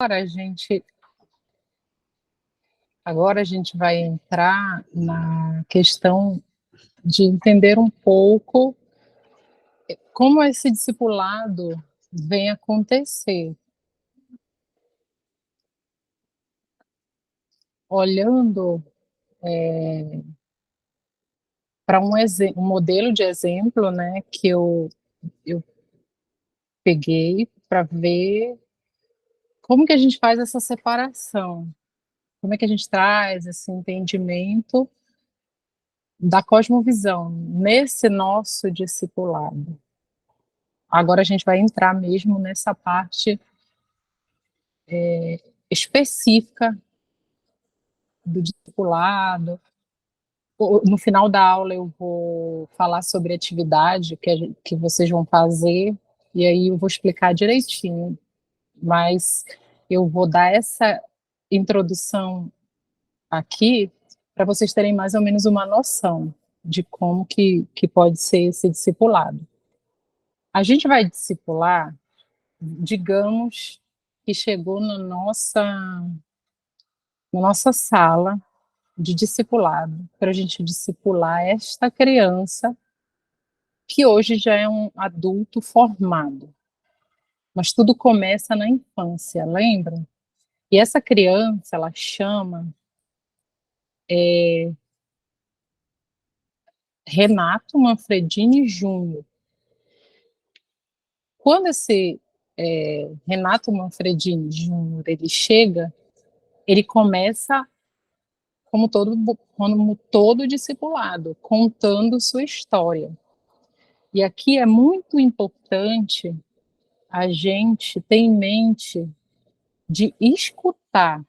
Agora a gente, agora a gente vai entrar na questão de entender um pouco como esse discipulado vem acontecer, olhando para um modelo de exemplo, né, que eu peguei para ver como que a gente faz essa separação, como é que a gente traz esse entendimento da cosmovisão nesse nosso discipulado. Agora a gente vai entrar mesmo nessa parte específica do discipulado. No final da aula eu vou falar sobre a atividade que vocês vão fazer, e aí eu vou explicar direitinho, mas eu vou dar essa introdução aqui para vocês terem mais ou menos uma noção de como que pode ser esse discipulado. A gente vai discipular, digamos que chegou na nossa sala de discipulado, para a gente discipular esta criança que hoje já é um adulto formado. Mas tudo começa na infância, lembra? E essa criança, ela chama Renato Manfredini Júnior. Quando esse Renato Manfredini Júnior ele chega, ele começa como todo discipulado, contando sua história. E aqui é muito importante a gente ter em mente de escutar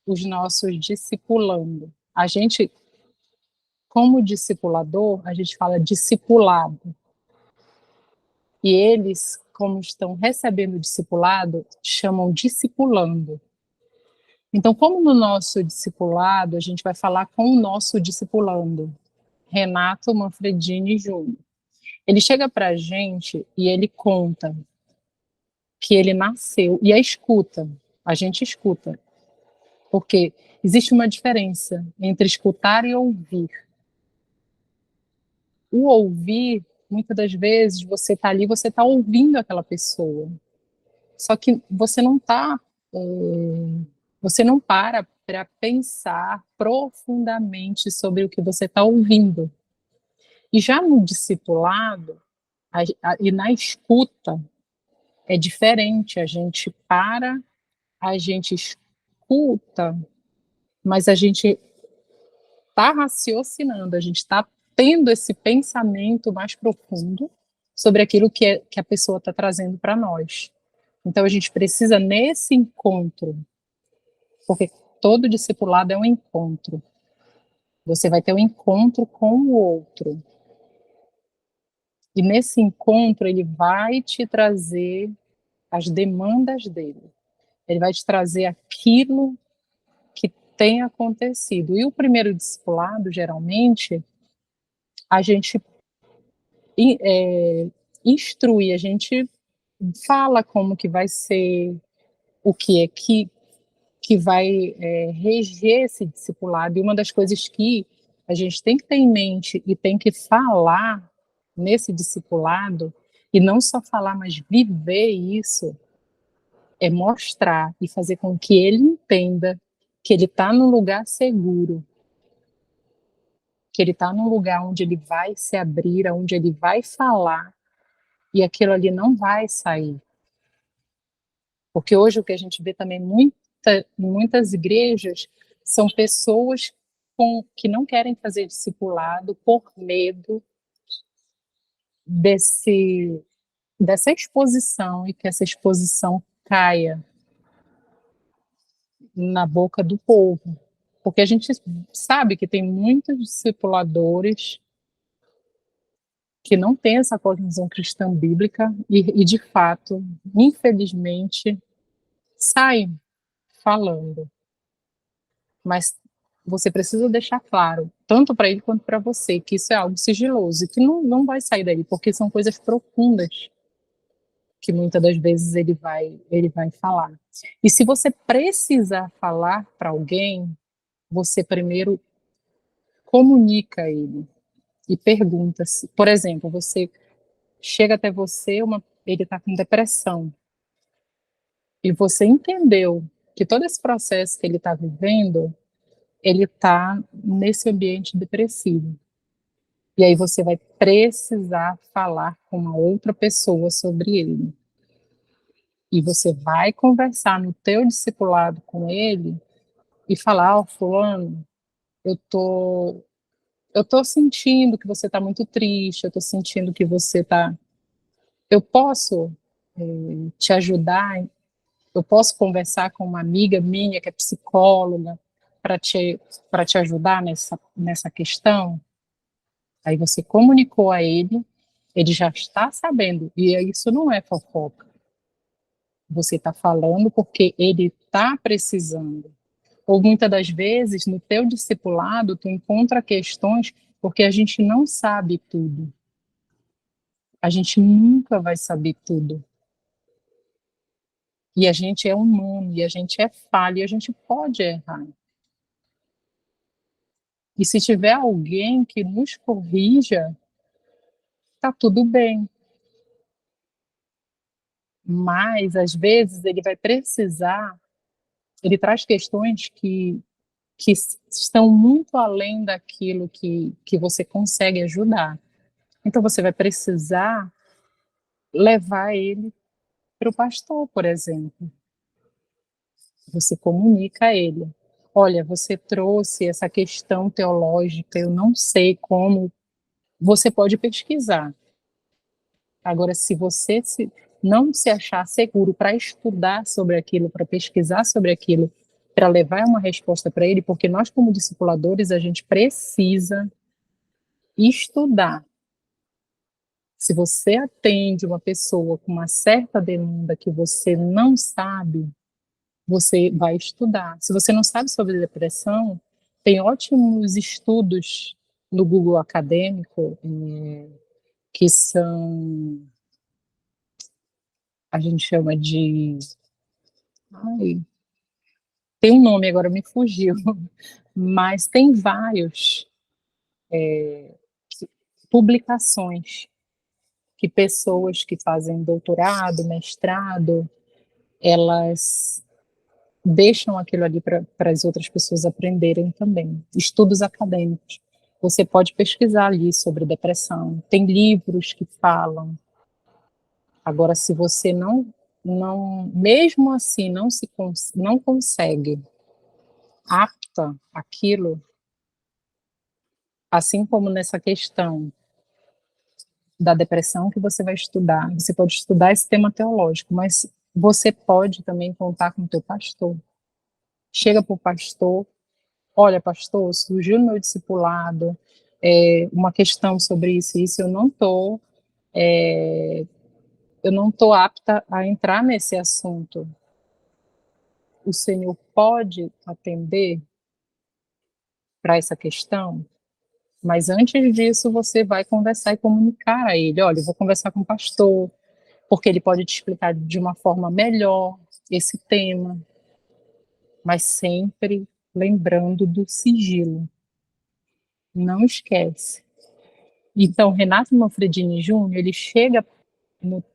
os nossos discipulando. A gente, como discipulador, a gente fala discipulado. E eles, como estão recebendo o discipulado, chamam discipulando. Então, como no nosso discipulado, a gente vai falar com o nosso discipulando, Renato Manfredini Júnior. Ele chega para a gente e ele conta que ele nasceu, e a gente escuta, porque existe uma diferença entre escutar e ouvir. O ouvir, muitas das vezes, você está ali, você está ouvindo aquela pessoa, só que você não para pensar profundamente sobre o que você está ouvindo. E já no discipulado, e na escuta, é diferente, a gente para, a gente escuta, mas a gente está raciocinando, a gente está tendo esse pensamento mais profundo sobre aquilo que a pessoa está trazendo para nós. Então, a gente precisa, nesse encontro, porque todo discipulado é um encontro, você vai ter um encontro com o outro. E nesse encontro, ele vai te trazer as demandas dele. Ele vai te trazer aquilo que tem acontecido. E o primeiro discipulado, geralmente, a gente instrui, a gente fala como que vai ser, o que é que vai reger esse discipulado. E uma das coisas que a gente tem que ter em mente e tem que falar nesse discipulado, e não só falar, mas viver isso, é mostrar e fazer com que ele entenda que ele está num lugar seguro, que ele está num lugar onde ele vai se abrir, onde ele vai falar, e aquilo ali não vai sair. Porque hoje o que a gente vê também em muitas igrejas são pessoas que não querem fazer discipulado por medo dessa exposição, e que essa exposição caia na boca do povo. Porque a gente sabe que tem muitos discipuladores que não têm essa cosmovisão cristã bíblica e de fato, infelizmente, saem falando. Mas você precisa deixar claro, tanto para ele quanto para você, que isso é algo sigiloso e que não vai sair daí, porque são coisas profundas que muitas das vezes ele vai falar. E se você precisar falar para alguém, você primeiro comunica ele e pergunta se, por exemplo, você chega até você, ele está com depressão, e você entendeu que todo esse processo que ele está vivendo, ele está nesse ambiente depressivo. E aí você vai precisar falar com uma outra pessoa sobre ele. E você vai conversar no teu discipulado com ele e falar, fulano, eu tô, eu tô sentindo que você está muito triste, eu tô sentindo que você está... Eu posso te ajudar? Eu posso conversar com uma amiga minha que é psicóloga para te ajudar nessa questão? Aí você comunicou a ele já está sabendo, e isso não é fofoca. Você está falando porque ele está precisando. Ou muitas das vezes, no teu discipulado, tu encontra questões porque a gente não sabe tudo. A gente nunca vai saber tudo. E a gente é humano, e a gente é falho, e a gente pode errar. E se tiver alguém que nos corrija, tá tudo bem. Mas, às vezes, ele vai precisar, ele traz questões que estão muito além daquilo que você consegue ajudar. Então, você vai precisar levar ele para o pastor, por exemplo. Você comunica a ele: olha, você trouxe essa questão teológica, eu não sei como. Você pode pesquisar. Agora, se você não se achar seguro para estudar sobre aquilo, para pesquisar sobre aquilo, para levar uma resposta para ele, porque nós, como discipuladores, a gente precisa estudar. Se você atende uma pessoa com uma certa demanda que você não sabe, você vai estudar. Se você não sabe sobre depressão, tem ótimos estudos no Google Acadêmico, que são, a gente chama de... Ai, tem um nome, agora me fugiu, mas tem vários publicações que pessoas que fazem doutorado, mestrado, elas deixam aquilo ali para as outras pessoas aprenderem também. Estudos acadêmicos. Você pode pesquisar ali sobre depressão. Tem livros que falam. Agora, se você mesmo assim, não consegue apta aquilo, assim como nessa questão da depressão que você vai estudar, você pode estudar esse tema teológico, mas você pode também contar com o teu pastor. Chega para o pastor: olha, pastor, surgiu no meu discipulado uma questão sobre isso e isso, eu não tô apta a entrar nesse assunto. O Senhor pode atender para essa questão? Mas antes disso, você vai conversar e comunicar a ele: olha, eu vou conversar com o pastor, porque ele pode te explicar de uma forma melhor esse tema, mas sempre lembrando do sigilo. Não esquece. Então, Renato Manfredini Júnior, ele chega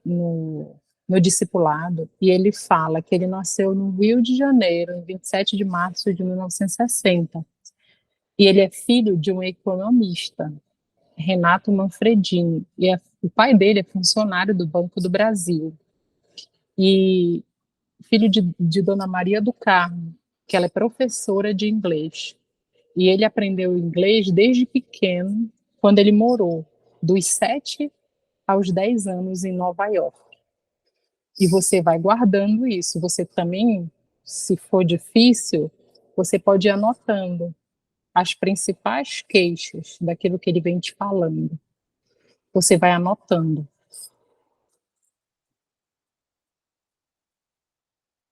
no discipulado e ele fala que ele nasceu no Rio de Janeiro, em 27 de março de 1960, e ele é filho de um economista, Renato Manfredini, e o pai dele é funcionário do Banco do Brasil, e filho de Dona Maria do Carmo, que ela é professora de inglês. E ele aprendeu inglês desde pequeno, quando ele morou dos 7 aos 10 anos em Nova York. E você vai guardando isso. Você também, se for difícil, você pode ir anotando as principais queixas daquilo que ele vem te falando. Você vai anotando.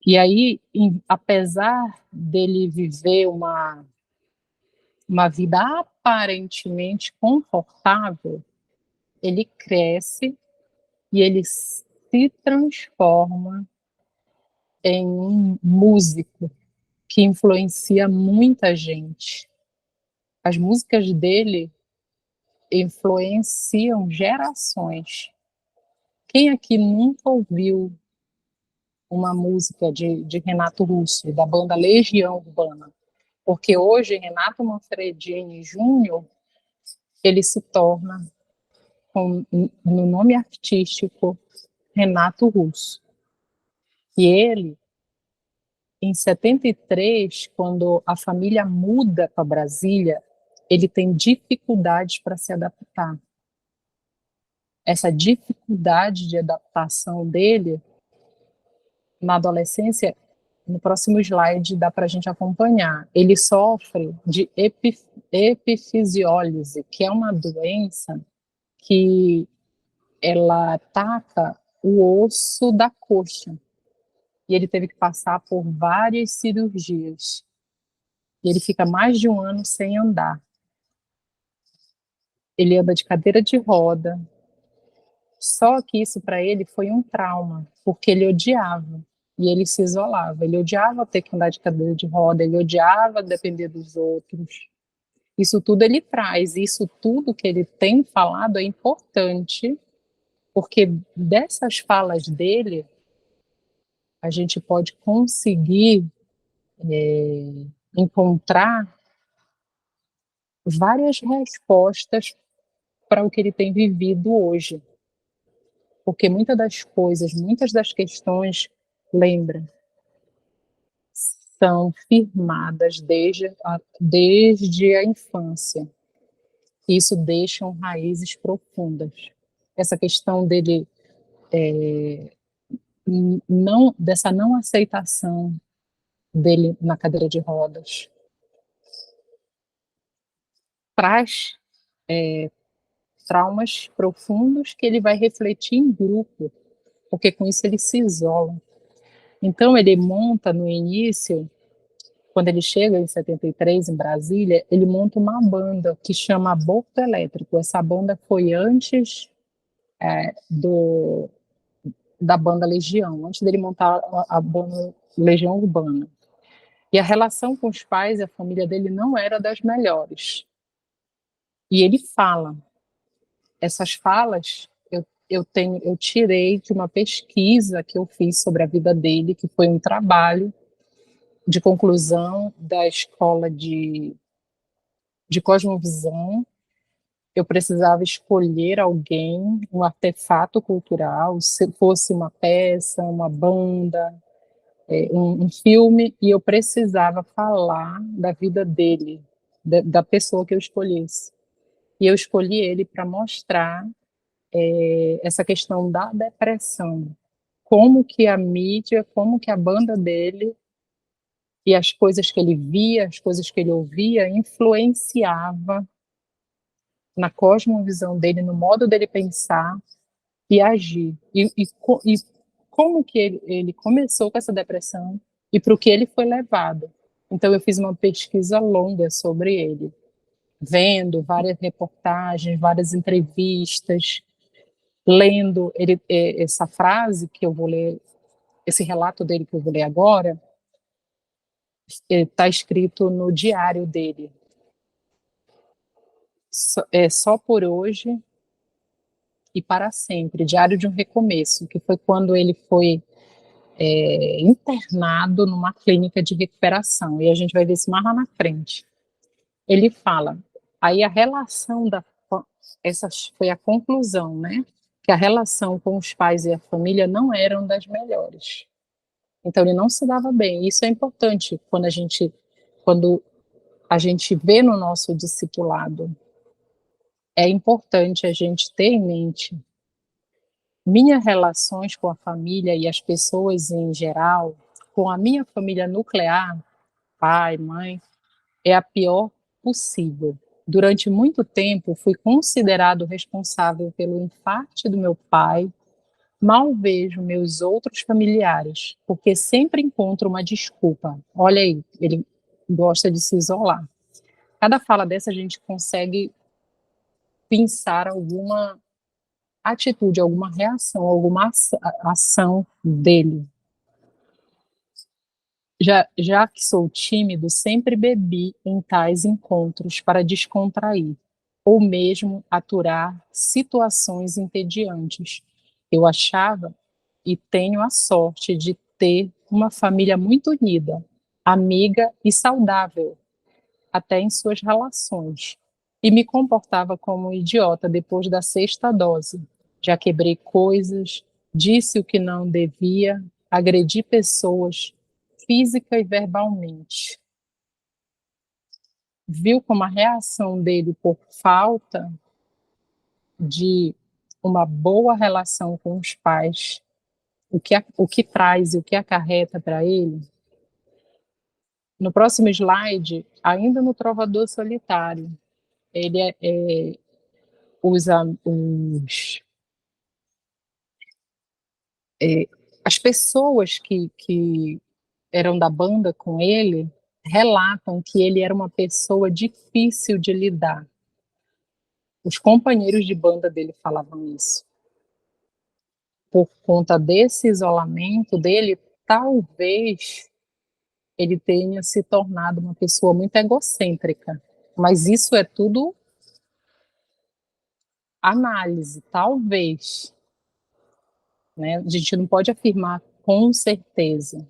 E aí, apesar dele viver uma vida aparentemente confortável, ele cresce e ele se transforma em um músico que influencia muita gente. As músicas dele influenciam gerações. Quem aqui nunca ouviu uma música de Renato Russo, da banda Legião Urbana? Porque hoje Renato Manfredini Júnior, ele se torna, no nome artístico, Renato Russo. E ele, em 73, quando a família muda para Brasília, ele tem dificuldades para se adaptar. Essa dificuldade de adaptação dele, na adolescência, no próximo slide dá para a gente acompanhar. Ele sofre de epifisiólise, que é uma doença que ela ataca o osso da coxa. E ele teve que passar por várias cirurgias. E ele fica mais de um ano sem andar. Ele anda de cadeira de roda. Só que isso para ele foi um trauma, porque ele odiava. E ele se isolava. Ele odiava ter que andar de cadeira de roda, ele odiava depender dos outros. Isso tudo ele traz, isso tudo que ele tem falado é importante, porque dessas falas dele, a gente pode conseguir encontrar várias respostas para o que ele tem vivido hoje. Porque muitas das coisas, muitas das questões, lembra, são firmadas desde a infância. Isso deixa raízes profundas. Essa questão dele, dessa não aceitação dele na cadeira de rodas, traz traumas profundos que ele vai refletir em grupo, porque com isso ele se isola. Então ele monta no início, quando ele chega em 73 em Brasília, ele monta uma banda que chama Aborto Elétrico. Essa banda foi antes da banda Legião, antes dele montar a banda Legião Urbana. E a relação com os pais e a família dele não era das melhores. E ele fala. Essas falas eu tirei de uma pesquisa que eu fiz sobre a vida dele, que foi um trabalho de conclusão da escola de Cosmovisão. Eu precisava escolher alguém, um artefato cultural, se fosse uma peça, uma banda, um filme, e eu precisava falar da vida dele, da pessoa que eu escolhesse. E eu escolhi ele para mostrar essa questão da depressão, como que a mídia, como que a banda dele e as coisas que ele via, as coisas que ele ouvia, influenciava na cosmovisão dele, no modo dele pensar e agir. E como que ele começou com essa depressão e para o que ele foi levado. Então, eu fiz uma pesquisa longa sobre ele, vendo várias reportagens, várias entrevistas, lendo essa frase que eu vou ler, esse relato dele que eu vou ler agora, está escrito no diário dele. Só por hoje e para sempre, Diário de um Recomeço, que foi quando ele foi internado numa clínica de recuperação, e a gente vai ver isso mais lá na frente. Ele fala, aí a relação essa foi a conclusão, né? Que a relação com os pais e a família não eram das melhores. Então ele não se dava bem. Isso é importante quando a gente vê no nosso discipulado. É importante a gente ter em mente minhas relações com a família e as pessoas em geral, com a minha família nuclear, pai, mãe, é a pior possível. Durante muito tempo, fui considerado responsável pelo infarte do meu pai. Mal vejo meus outros familiares, porque sempre encontro uma desculpa. Olha aí, ele gosta de se isolar. Cada fala dessa a gente consegue pensar atitude, alguma reação, alguma ação dele. Já que sou tímido, sempre bebi em tais encontros para descontrair, ou mesmo aturar situações entediantes. Eu achava e tenho a sorte de ter uma família muito unida, amiga e saudável, até em suas relações. E me comportava como um idiota depois da sexta dose. Já quebrei coisas, disse o que não devia, agredi pessoas, física e verbalmente. Viu como a reação dele por falta de uma boa relação com os pais, o que traz e o que acarreta para ele? No próximo slide, ainda no Trovador Solitário, ele os, as pessoas que eram da banda com ele relatam que ele era uma pessoa difícil de lidar. Os companheiros de banda dele falavam isso. Por conta desse isolamento dele, talvez ele tenha se tornado uma pessoa muito egocêntrica. Mas isso é tudo análise, talvez. Né? A gente não pode afirmar com certeza,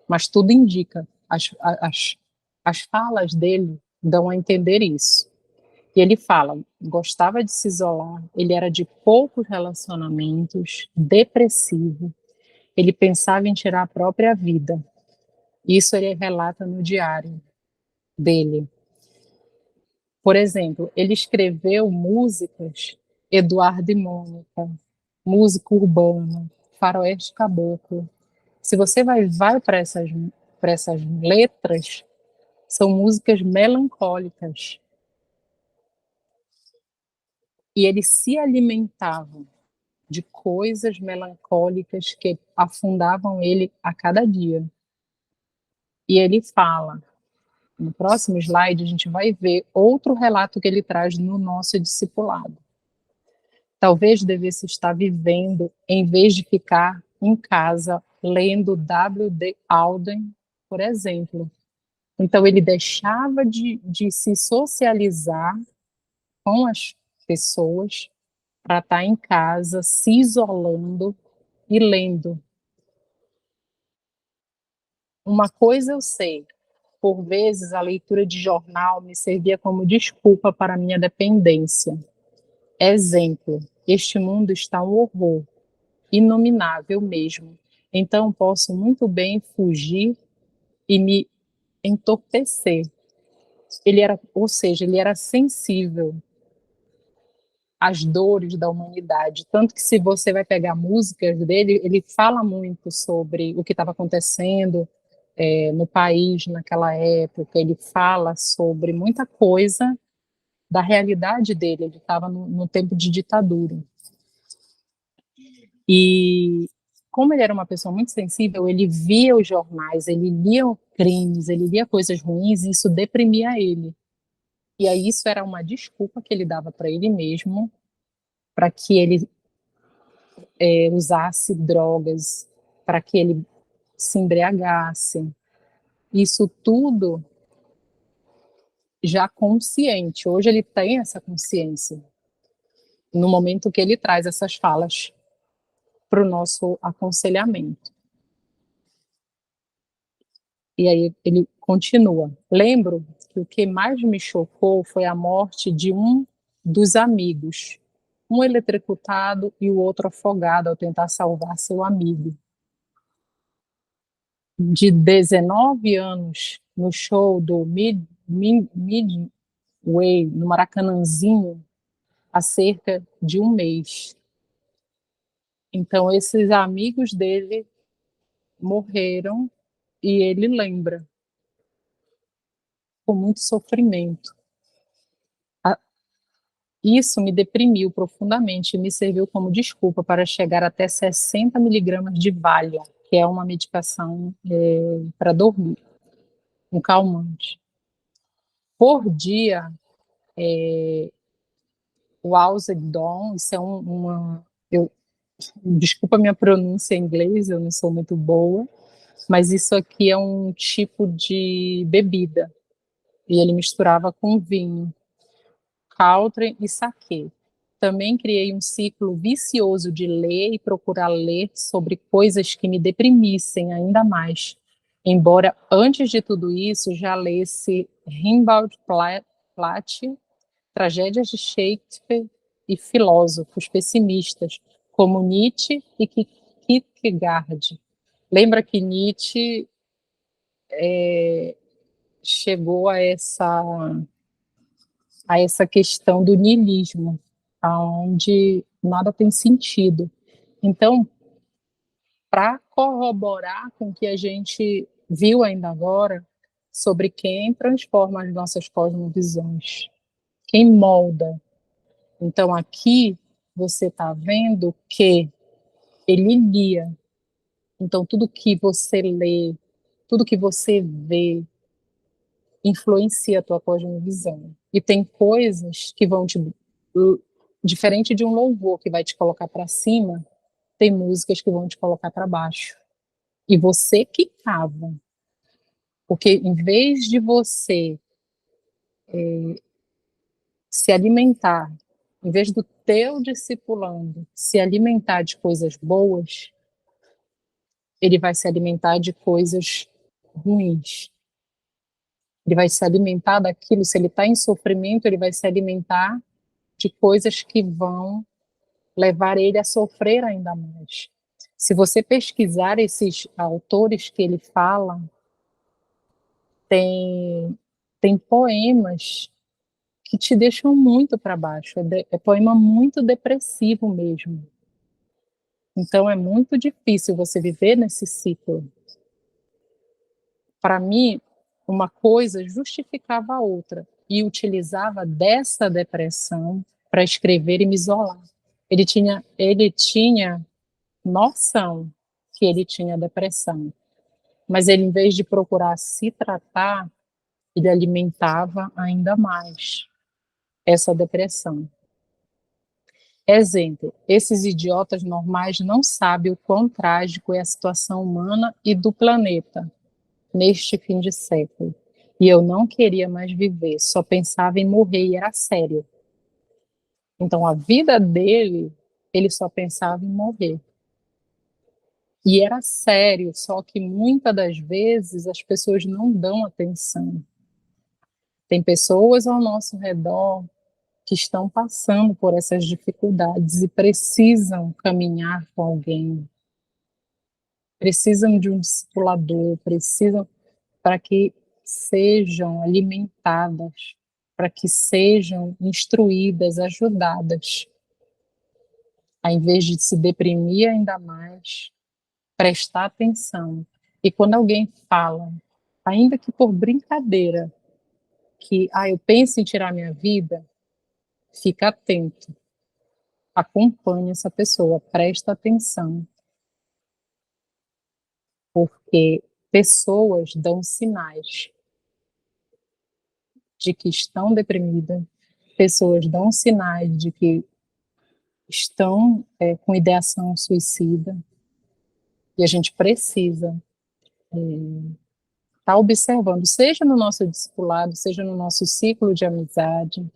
mas tudo indica. As falas dele dão a entender isso. E ele fala, gostava de se isolar, ele era de poucos relacionamentos, depressivo, ele pensava em tirar a própria vida. Isso ele relata no diário dele. Por exemplo, ele escreveu músicas, Eduardo e Mônica, música urbana, Faroeste Caboclo. Se você vai para essas letras, são músicas melancólicas. E ele se alimentava de coisas melancólicas que afundavam ele a cada dia. E ele fala, no próximo slide, a gente vai ver outro relato que ele traz no nosso discipulado. Talvez devesse estar vivendo em vez de ficar em casa lendo W.D. Auden, por exemplo. Então, ele deixava de se socializar com as pessoas para estar em casa, se isolando e lendo. Uma coisa eu sei, por vezes a leitura de jornal me servia como desculpa para a minha dependência. Exemplo, este mundo está um horror, inominável mesmo. Então posso muito bem fugir e me entorpecer. Ele era, ou seja, ele era sensível às dores da humanidade, tanto que se você vai pegar músicas dele, ele fala muito sobre o que estava acontecendo no país naquela época, ele fala sobre muita coisa da realidade dele, ele estava no tempo de ditadura. E como ele era uma pessoa muito sensível, ele via os jornais, ele lia crimes, ele lia coisas ruins, e isso deprimia ele. E aí isso era uma desculpa que ele dava para ele mesmo, para que ele usasse drogas, para que ele se embriagasse. Isso tudo já consciente. Hoje ele tem essa consciência, no momento que ele traz essas falas para o nosso aconselhamento. E aí ele continua. Lembro que o que mais me chocou foi a morte de um dos amigos, um eletrocutado e o outro afogado ao tentar salvar seu amigo. De 19 anos, no show do Midway, no Maracanãzinho, há cerca de um mês. Então, esses amigos dele morreram e ele lembra, com muito sofrimento. Isso me deprimiu profundamente e me serviu como desculpa para chegar até 60 miligramas de Valium, que é uma medicação para dormir, um calmante. Por dia, o Alzegdon, isso é Eu, desculpa a minha pronúncia em inglês, eu não sou muito boa, mas isso aqui é um tipo de bebida, e ele misturava com vinho, Caltrin e saquê. Também criei um ciclo vicioso de ler e procurar ler sobre coisas que me deprimissem ainda mais. Embora antes de tudo isso já lesse Rimbaud Plath, tragédias de Shakespeare e filósofos pessimistas como Nietzsche e Kierkegaard. Lembra que Nietzsche chegou a essa questão do niilismo, onde nada tem sentido. Então, para corroborar com o que a gente viu ainda agora sobre quem transforma as nossas cosmovisões, quem molda. Então, aqui você está vendo que ele guia. Então, tudo que você lê, tudo que você vê, influencia a tua cosmovisão. E tem coisas que vão te... Diferente de um louvor que vai te colocar para cima, tem músicas que vão te colocar para baixo. E você que cava. Porque em vez de você se alimentar, em vez do teu discipulando se alimentar de coisas boas, ele vai se alimentar de coisas ruins. Ele vai se alimentar daquilo, se ele está em sofrimento, ele vai se alimentar de coisas que vão levar ele a sofrer ainda mais. Se você pesquisar esses autores que ele fala, tem poemas que te deixam muito para baixo. É poema muito depressivo mesmo. Então é muito difícil você viver nesse ciclo. Para mim, uma coisa justificava a outra e utilizava dessa depressão para escrever e me isolar. Ele tinha noção que ele tinha depressão, mas ele, em vez de procurar se tratar, ele alimentava ainda mais essa depressão. Exemplo, esses idiotas normais não sabem o quão trágico é a situação humana e do planeta neste fim de século. E eu não queria mais viver, só pensava em morrer e era sério. Então, a vida dele, ele só pensava em morrer. E era sério, só que muitas das vezes as pessoas não dão atenção. Tem pessoas ao nosso redor que estão passando por essas dificuldades e precisam caminhar com alguém, precisam de um discipulador, precisam para que sejam alimentadas, para que sejam instruídas, ajudadas, ao invés de se deprimir ainda mais, prestar atenção. E quando alguém fala, ainda que por brincadeira, que eu penso em tirar minha vida, fica atento, acompanhe essa pessoa, presta atenção, porque pessoas dão sinais de que estão deprimidas, pessoas dão sinais de que estão com ideação suicida, e a gente precisa estar observando, seja no nosso discipulado, seja no nosso ciclo de amizade.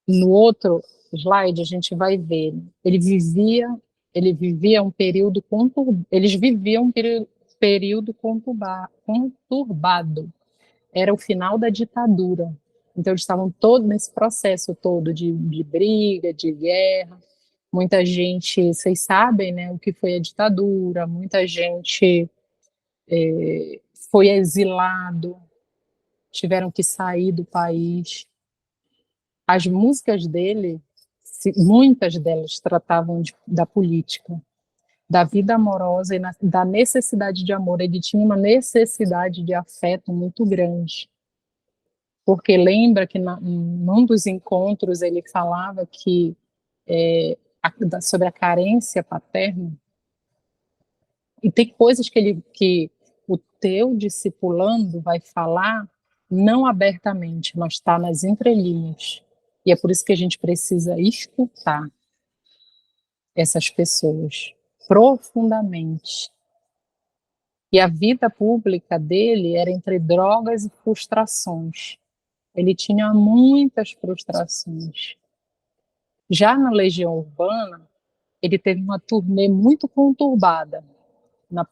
No outro slide a gente vai ver, ele vivia um período eles viviam um período conturbado. Era o final da ditadura. Então eles estavam todo nesse processo todo de briga, de guerra. Muita gente, vocês sabem, né, o que foi a ditadura, muita gente foi exilado, tiveram que sair do país. As músicas dele, muitas delas tratavam da política, da vida amorosa e da necessidade de amor. Ele tinha uma necessidade de afeto muito grande, porque lembra que num dos encontros ele falava que sobre a carência paterna, e tem coisas que o teu discipulando vai falar não abertamente, mas está nas entrelinhas. E é por isso que a gente precisa escutar essas pessoas profundamente. E a vida pública dele era entre drogas e frustrações. Ele tinha muitas frustrações. Já na Legião Urbana, ele teve uma turnê muito conturbada.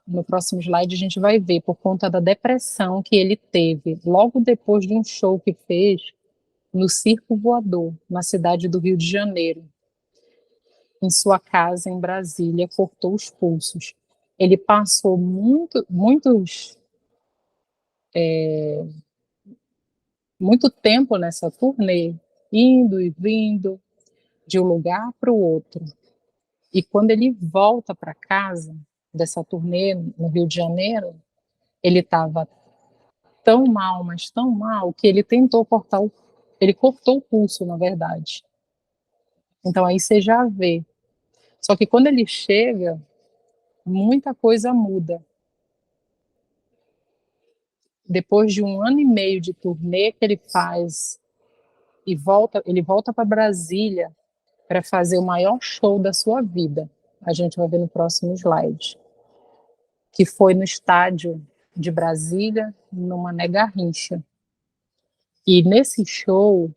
No próximo slide a gente vai ver, por conta da depressão que ele teve logo depois de um show que fez no Circo Voador, na cidade do Rio de Janeiro. Em sua casa em Brasília, cortou os pulsos. Ele passou muito tempo nessa turnê, indo e vindo de um lugar para o outro. E quando ele volta para casa dessa turnê no Rio de Janeiro, ele estava tão mal, mas tão mal, que ele tentou ele cortou o pulso, na verdade. Então aí você já vê. Só que quando ele chega, muita coisa muda. Depois de 1 ano e meio de turnê que ele faz ele volta para Brasília para fazer o maior show da sua vida. A gente vai ver no próximo slide, que foi no estádio de Brasília, no Mané Garrincha. E nesse show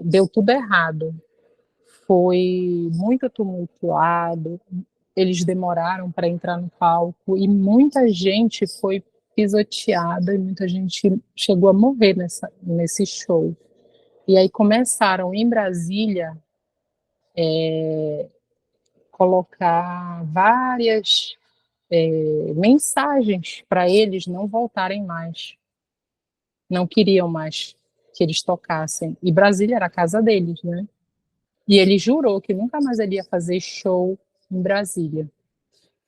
deu tudo errado. Foi muito tumultuado, eles demoraram para entrar no palco e muita gente foi pisoteada e muita gente chegou a morrer nesse show. E aí começaram em Brasília colocar várias mensagens para eles não voltarem mais. Não queriam mais que eles tocassem. E Brasília era a casa deles, né? E ele jurou que nunca mais ele ia fazer show em Brasília.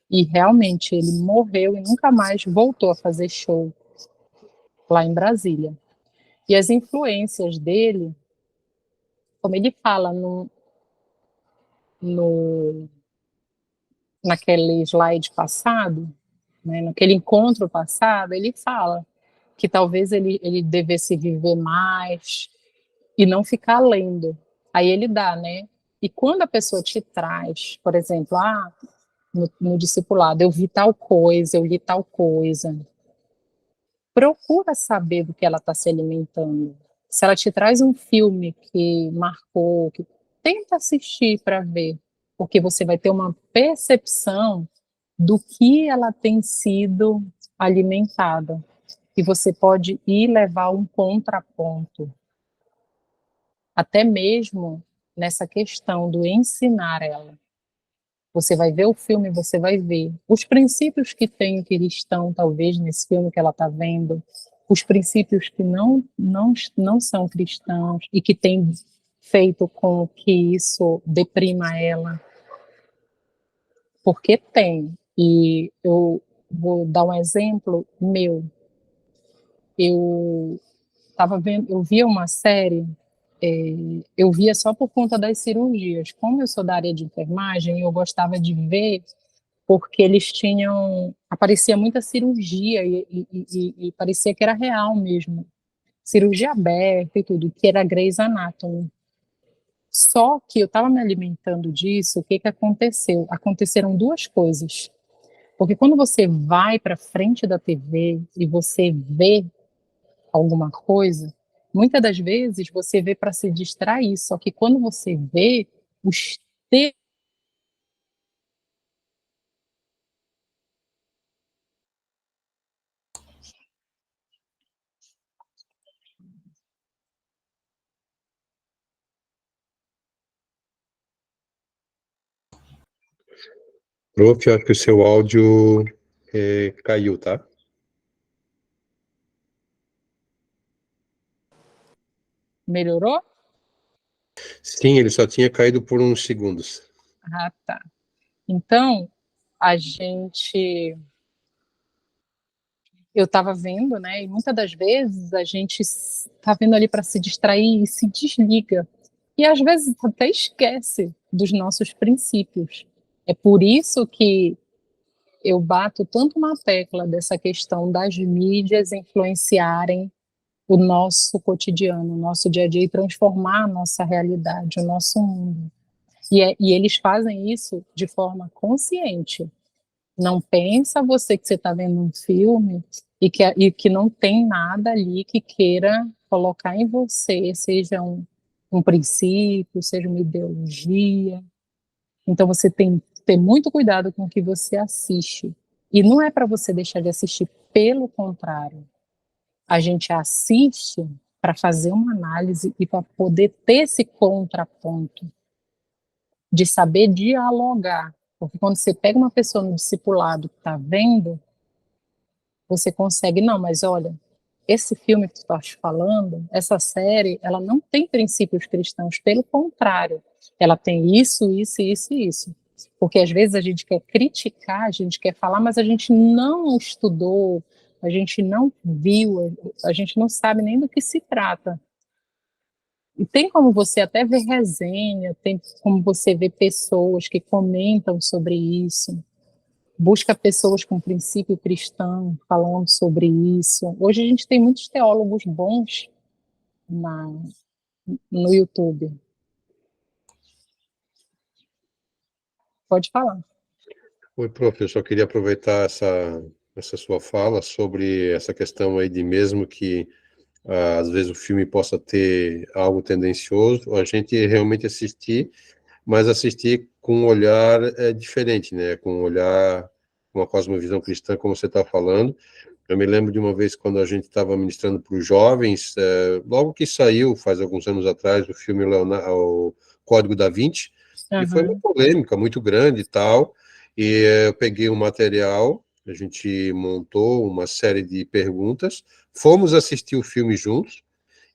E realmente ele morreu e nunca mais voltou a fazer show lá em Brasília. E as influências dele, como ele fala no, naquele slide passado, né, naquele encontro passado, ele fala que talvez ele devesse viver mais e não ficar lendo. Aí ele dá, né? E quando a pessoa te traz, por exemplo, no discipulado, eu vi tal coisa, eu li tal coisa, procura saber do que ela está se alimentando. Se ela te traz um filme que marcou, tenta assistir para ver, porque você vai ter uma percepção do que ela tem sido alimentada. E você pode ir levar um contraponto, até mesmo nessa questão do ensinar ela. Você vai ver o filme, você vai ver os princípios que tem o cristão, talvez, nesse filme que ela está vendo, os princípios que não são cristãos e que tem feito com que isso deprima ela. Porque tem. E eu vou dar um exemplo meu. Eu via uma série, eu via só por conta das cirurgias. Como eu sou da área de enfermagem, eu gostava de ver porque eles aparecia muita cirurgia e parecia que era real mesmo, cirurgia aberta e tudo, que era Grey's Anatomy. Só que eu estava me alimentando disso, o que que aconteceu? Aconteceram duas coisas, porque quando você vai para frente da TV e você vê alguma coisa, muitas das vezes você vê para se distrair, só que quando você vê os Prof, eu acho que o seu áudio caiu, tá? melhorou? Sim, ele só tinha caído por uns segundos. Ah, tá. Então, eu estava vendo, né? E muitas das vezes a gente está vendo ali para se distrair e se desliga. E às vezes até esquece dos nossos princípios. É por isso que eu bato tanto na tecla dessa questão das mídias influenciarem o nosso cotidiano, o nosso dia a dia e transformar a nossa realidade, o nosso mundo. E eles fazem isso de forma consciente. Não pensa você que você está vendo um filme e que não tem nada ali que queira colocar em você, seja um princípio, seja uma ideologia. Então você tem que ter muito cuidado com o que você assiste. E não é para você deixar de assistir, pelo contrário. A gente assiste para fazer uma análise e para poder ter esse contraponto, de saber dialogar. Porque quando você pega uma pessoa no discipulado que está vendo, você consegue, não, mas olha, esse filme que tu estás falando, essa série, ela não tem princípios cristãos, pelo contrário, ela tem isso, isso, isso e isso. Porque às vezes a gente quer criticar, a gente quer falar, mas a gente não estudou, a gente não viu, a gente não sabe nem do que se trata. E tem como você até ver resenha, tem como você ver pessoas que comentam sobre isso, busca pessoas com princípio cristão falando sobre isso. Hoje a gente tem muitos teólogos bons na, no YouTube. Pode falar. Oi, prof, eu só queria aproveitar essa sua fala sobre essa questão aí de mesmo que às vezes o filme possa ter algo tendencioso, a gente realmente assistir, mas assistir com um olhar diferente, né? Com um olhar, uma cosmovisão cristã, como você está falando. Eu me lembro de uma vez quando a gente estava ministrando para os jovens, logo que saiu, faz alguns anos atrás, o filme o Código da Vinci, e foi uma Uhum. polêmica muito grande e tal, e eu peguei um material, a gente montou uma série de perguntas, fomos assistir o filme juntos,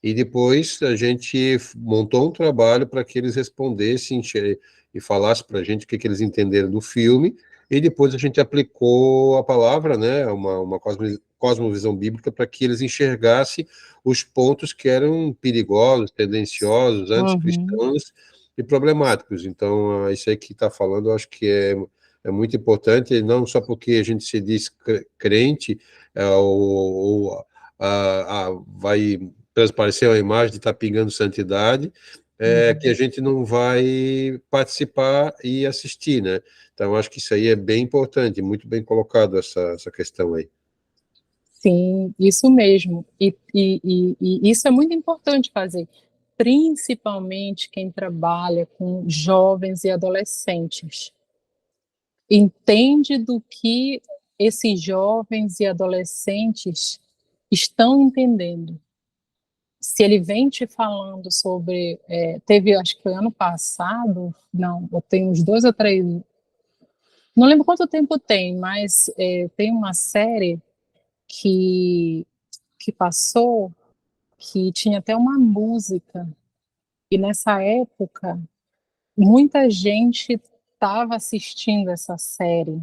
e depois a gente montou um trabalho para que eles respondessem e falassem para a gente o que eles entenderam do filme, e depois a gente aplicou a palavra, né, uma cosmovisão bíblica, para que eles enxergassem os pontos que eram perigosos, tendenciosos, Uhum. anticristãos e problemáticos. Então, isso aí que está falando, eu acho que é muito importante, não só porque a gente se diz crente, ou vai transparecer a imagem de estar pingando santidade, que a Uhum. gente não vai participar e assistir, né? Então, acho que isso aí é bem importante, muito bem colocado essa questão aí. Sim, isso mesmo. E isso é muito importante fazer, principalmente quem trabalha com jovens e adolescentes. Entende do que esses jovens e adolescentes estão entendendo. Se ele vem te falando sobre, teve, acho que foi ano passado, não, eu tenho uns 2 ou 3, não lembro quanto tempo tem, mas tem uma série que, que passou, que tinha até uma música, e nessa época, muita gente estava assistindo essa série,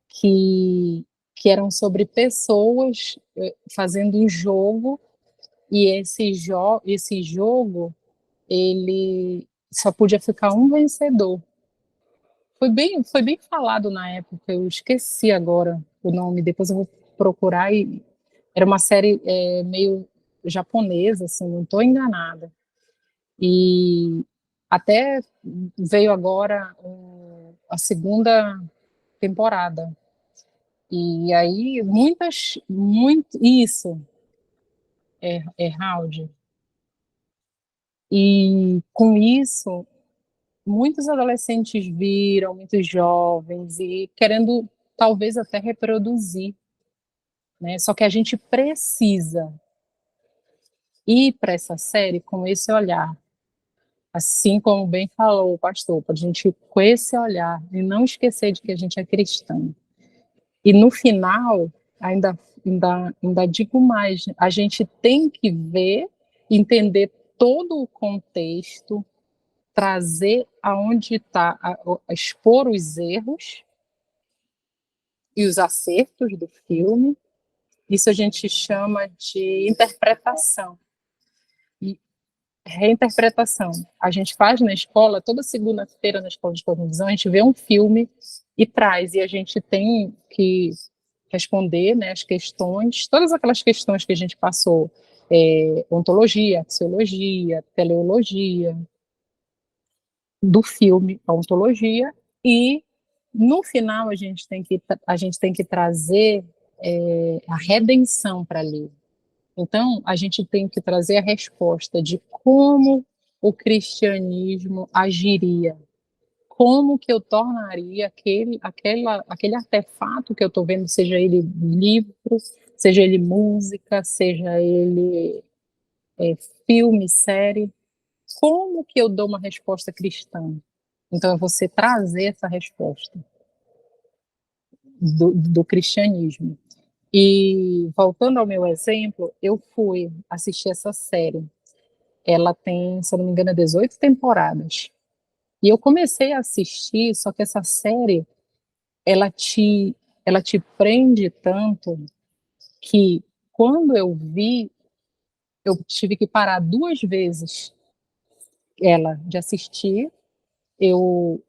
que, que eram sobre pessoas fazendo um jogo, e esse jogo, ele só podia ficar um vencedor. Foi bem falado na época, eu esqueci agora o nome, depois eu vou procurar, e era uma série meio japonesa, assim, não estou enganada. E até veio agora a segunda temporada. E aí, isso, é Round. E com isso, muitos adolescentes viram, muitos jovens, e querendo talvez até reproduzir, né? Só que a gente precisa ir para essa série com esse olhar, assim como bem falou o pastor, para a gente ir com esse olhar e não esquecer de que a gente é cristão. E no final, ainda digo mais, a gente tem que ver, entender todo o contexto, trazer aonde está, expor os erros e os acertos do filme. Isso a gente chama de interpretação e reinterpretação. A gente faz na escola, toda segunda-feira na escola de televisão, a gente vê um filme e traz, e a gente tem que responder, né, as questões, todas aquelas questões que a gente passou ontologia, axiologia, teleologia, do filme, a ontologia, e no final a gente tem que trazer a redenção para ali. Então, a gente tem que trazer a resposta de como o cristianismo agiria, como que eu tornaria aquele artefato que eu estou vendo, seja ele livro, seja ele música, seja ele filme, série, como que eu dou uma resposta cristã? Então, é você trazer essa resposta do cristianismo. E, voltando ao meu exemplo, eu fui assistir essa série. Ela tem, se eu não me engano, 18 temporadas. E eu comecei a assistir, só que essa série, ela te, ela te prende tanto que, quando eu vi, eu tive que parar 2 vezes ela de assistir. Eu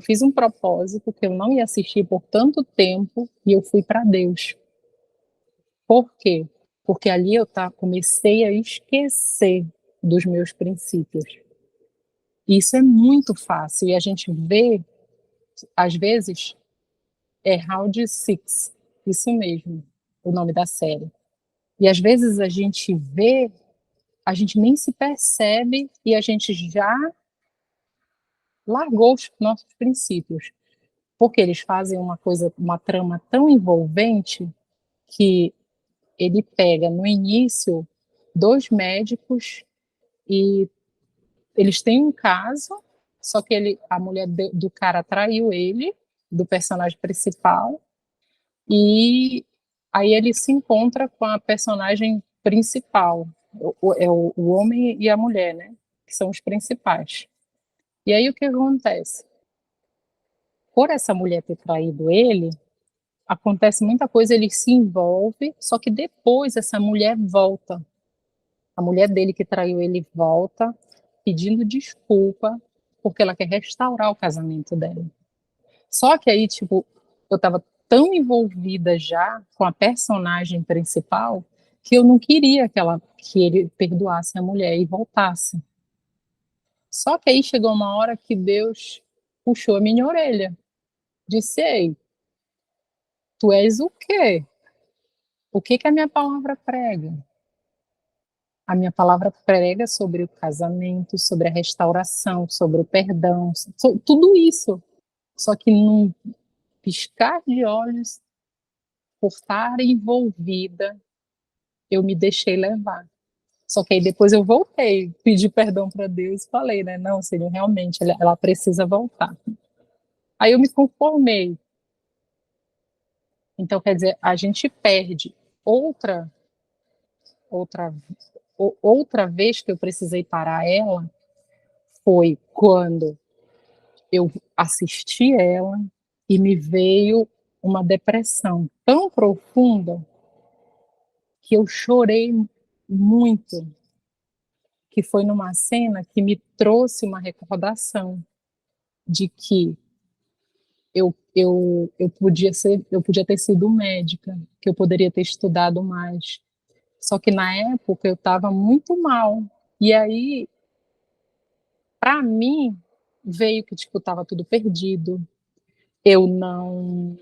fiz um propósito que eu não ia assistir por tanto tempo e eu fui para Deus. Por quê? Porque ali eu comecei a esquecer dos meus princípios. Isso é muito fácil e a gente vê, às vezes, Round Six, isso mesmo, o nome da série. E às vezes a gente vê, a gente nem se percebe e a gente já largou os nossos princípios, porque eles fazem uma trama tão envolvente que ele pega no início 2 médicos e eles têm um caso, só que a mulher do cara traiu ele, do personagem principal, e aí ele se encontra com a personagem principal, o homem e a mulher, né? Que são os principais. E aí o que acontece? Por essa mulher ter traído ele, acontece muita coisa, ele se envolve, só que depois essa mulher volta. A mulher dele que traiu ele volta, pedindo desculpa, porque ela quer restaurar o casamento dela. Só que aí, tipo, eu estava tão envolvida já com a personagem principal que eu não queria que ele perdoasse a mulher e voltasse. Só que aí chegou uma hora que Deus puxou a minha orelha. Disse: Ei, tu és o quê? O que que a minha palavra prega? A minha palavra prega sobre o casamento, sobre a restauração, sobre o perdão, tudo isso. Só que num piscar de olhos, por estar envolvida, eu me deixei levar. Só que aí depois eu voltei, pedi perdão para Deus e falei, né? Não, Senhor, realmente ela precisa voltar. Aí eu me conformei. Então, quer dizer, a gente perde outra outra outra vez que eu precisei parar ela foi quando eu assisti ela e me veio uma depressão tão profunda que eu chorei muito, que foi numa cena que me trouxe uma recordação de que eu podia ter sido médica, que eu poderia ter estudado mais. Só que na época eu estava muito mal. E aí, para mim, veio que tipo estava tudo perdido. Eu não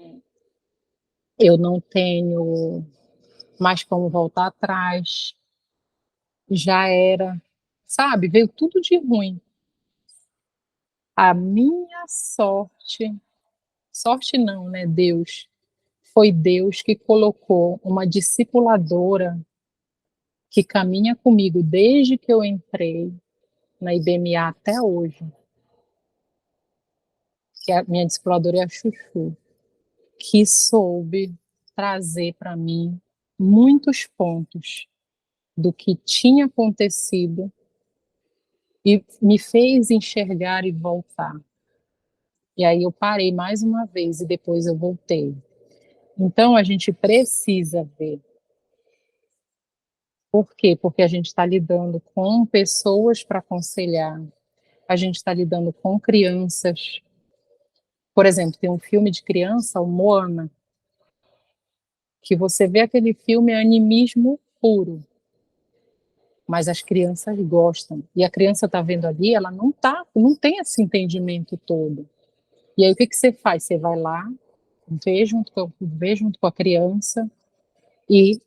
eu não tenho mais como voltar atrás. Já era, sabe? Veio tudo de ruim. A minha sorte, sorte não, né, Deus, foi Deus que colocou uma discipuladora que caminha comigo desde que eu entrei na IBMA até hoje, que a minha discipuladora é a Chuchu, que soube trazer para mim muitos pontos do que tinha acontecido e me fez enxergar e voltar. E aí eu parei mais uma vez e depois eu voltei. Então a gente precisa ver. Por quê? Porque a gente está lidando com pessoas para aconselhar, a gente está lidando com crianças. Por exemplo, tem um filme de criança, o Moana, que você vê aquele filme, é animismo puro. mas as crianças gostam. E a criança está vendo ali, ela não tem esse entendimento todo. E aí o que você faz? Você vai lá, vê junto com a criança e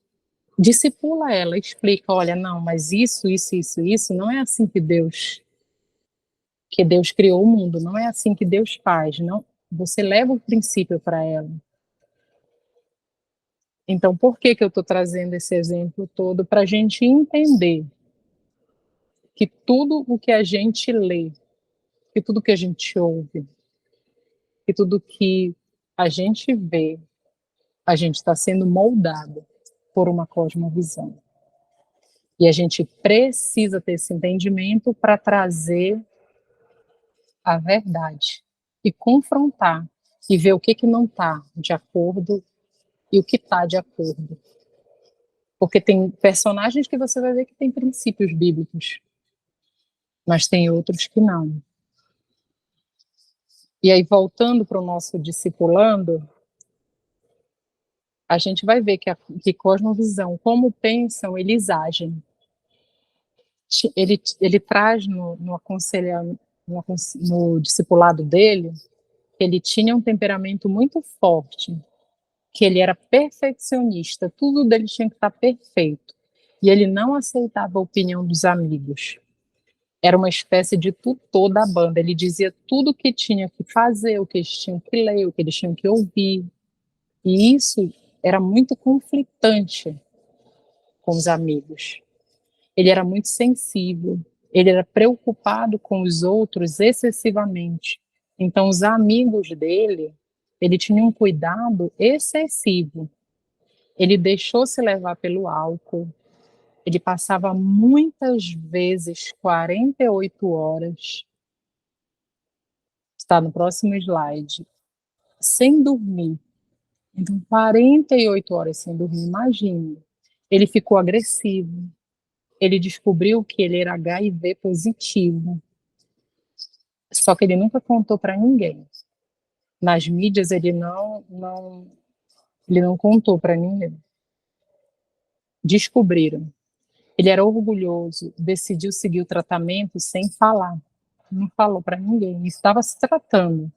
discipula ela, explica, olha, não, mas isso, não é assim que Deus criou o mundo, não é assim que Deus faz, não. Você leva o princípio para ela. Então, por que eu estou trazendo esse exemplo todo? Para a gente entender que tudo o que a gente lê, que tudo que a gente ouve, que tudo que a gente vê, a gente está sendo moldado por uma cosmovisão. E a gente precisa ter esse entendimento para trazer a verdade e confrontar e ver o que não está de acordo e o que está de acordo. Porque tem personagens que você vai ver que têm princípios bíblicos, mas tem outros que não. E aí, voltando para o nosso discipulando, a gente vai ver que cosmovisão, como pensam, eles agem. Ele traz no aconselhamento, no discipulado dele, que ele tinha um temperamento muito forte, que ele era perfeccionista, tudo dele tinha que estar perfeito. E ele não aceitava a opinião dos amigos. Era uma espécie de tutor da banda. Ele dizia tudo o que tinha que fazer, o que eles tinham que ler, o que eles tinham que ouvir. E isso era muito conflitante com os amigos. Ele era muito sensível, ele era preocupado com os outros excessivamente. Então, os amigos dele, ele tinha um cuidado excessivo. Ele deixou se levar pelo álcool. Ele passava muitas vezes 48 horas, está no próximo slide, sem dormir. Então, 48 horas sem dormir, imagine. Ele ficou agressivo. Ele descobriu que ele era HIV positivo. Só que ele nunca contou para ninguém. Nas mídias ele não contou para ninguém. Descobriram. Ele era orgulhoso, decidiu seguir o tratamento sem falar. Não falou para ninguém. Estava se tratando.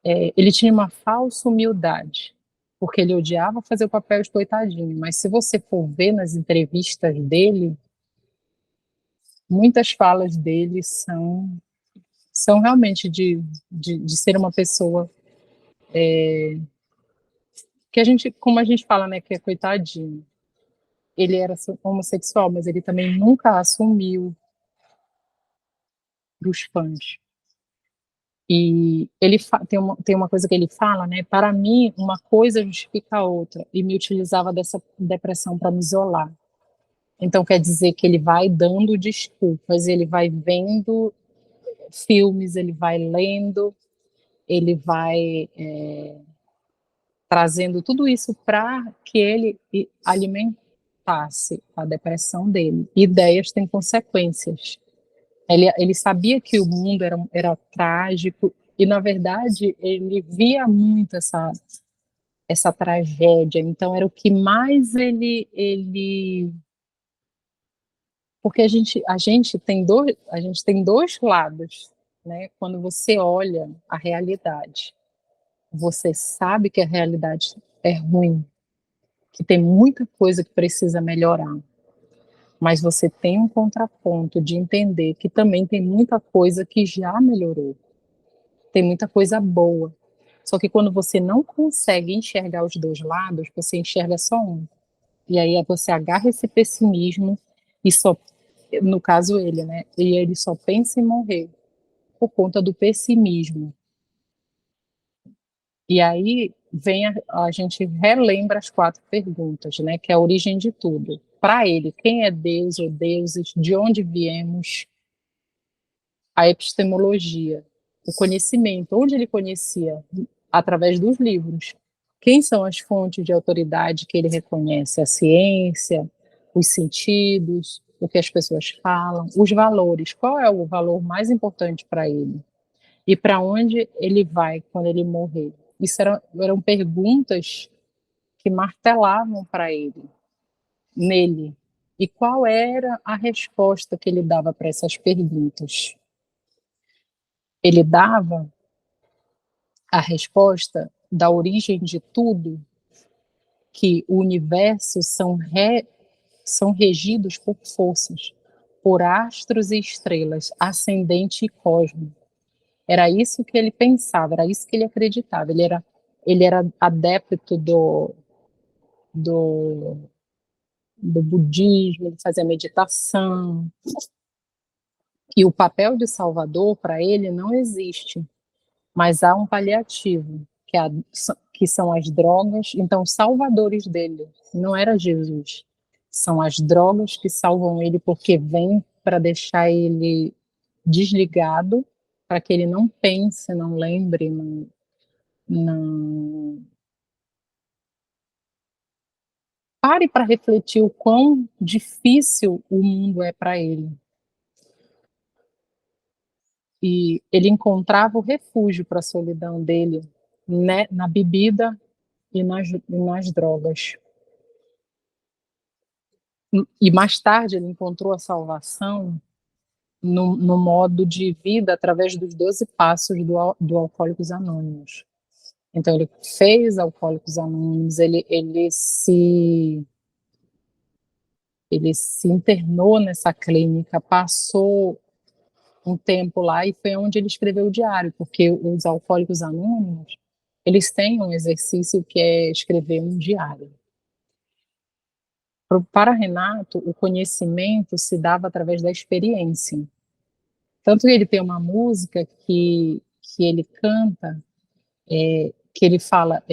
Ele tinha uma falsa humildade, porque ele odiava fazer o papel de coitadinho. Mas se você for ver nas entrevistas dele, muitas falas dele são realmente de ser uma pessoa que como a gente fala, né, que é coitadinho. Ele era homossexual, mas ele também nunca assumiu para os fãs. E ele tem uma coisa que ele fala, né? Para mim, uma coisa justifica a outra. E me utilizava dessa depressão para me isolar. Então, quer dizer que ele vai dando desculpas, ele vai vendo filmes, ele vai lendo, ele vai trazendo tudo isso para que ele alimentasse a depressão dele. Ideias têm consequências. Ele sabia que o mundo era trágico e, na verdade, ele via muito essa tragédia. Então, era o que mais ele porque a gente tem dois lados, né? Quando você olha a realidade, você sabe que a realidade é ruim, que tem muita coisa que precisa melhorar, mas você tem um contraponto de entender que também tem muita coisa que já melhorou, tem muita coisa boa. Só que quando você não consegue enxergar os dois lados, você enxerga só um. E aí você agarra esse pessimismo e só, no caso ele, né? E ele só pensa em morrer por conta do pessimismo. E aí a gente relembra as 4 perguntas, né? Que é a origem de tudo. Para ele, quem é Deus ou deuses? De onde viemos? A epistemologia, o conhecimento, onde ele conhecia? Através dos livros. Quem são as fontes de autoridade que ele reconhece? A ciência, os sentidos, o que as pessoas falam, os valores. Qual é o valor mais importante para ele? E para onde ele vai quando ele morrer? Isso eram perguntas que martelavam para ele, nele. E qual era a resposta que ele dava para essas perguntas? Ele dava a resposta da origem de tudo, que o universo são regidos por forças, por astros e estrelas, ascendente e cosmo. Era isso que ele pensava, era isso que ele acreditava. Ele era adepto do, do budismo, ele fazia meditação. E o papel de salvador, para ele, não existe, mas há um paliativo, que são as drogas. Então, os salvadores dele não era Jesus, são as drogas que salvam ele, porque vêm para deixar ele desligado, para que ele não pense, não lembre, não pare para refletir o quão difícil o mundo é para ele. E ele encontrava o refúgio para a solidão dele, né, na bebida e nas drogas. E mais tarde ele encontrou a salvação no modo de vida através dos 12 passos do Alcoólicos Anônimos. Então ele fez Alcoólicos Anônimos, ele se internou nessa clínica, passou um tempo lá e foi onde ele escreveu o diário, porque os Alcoólicos Anônimos, eles têm um exercício que é escrever um diário. Para Renato, o conhecimento se dava através da experiência. Tanto que ele tem uma música que ele canta, que ele fala,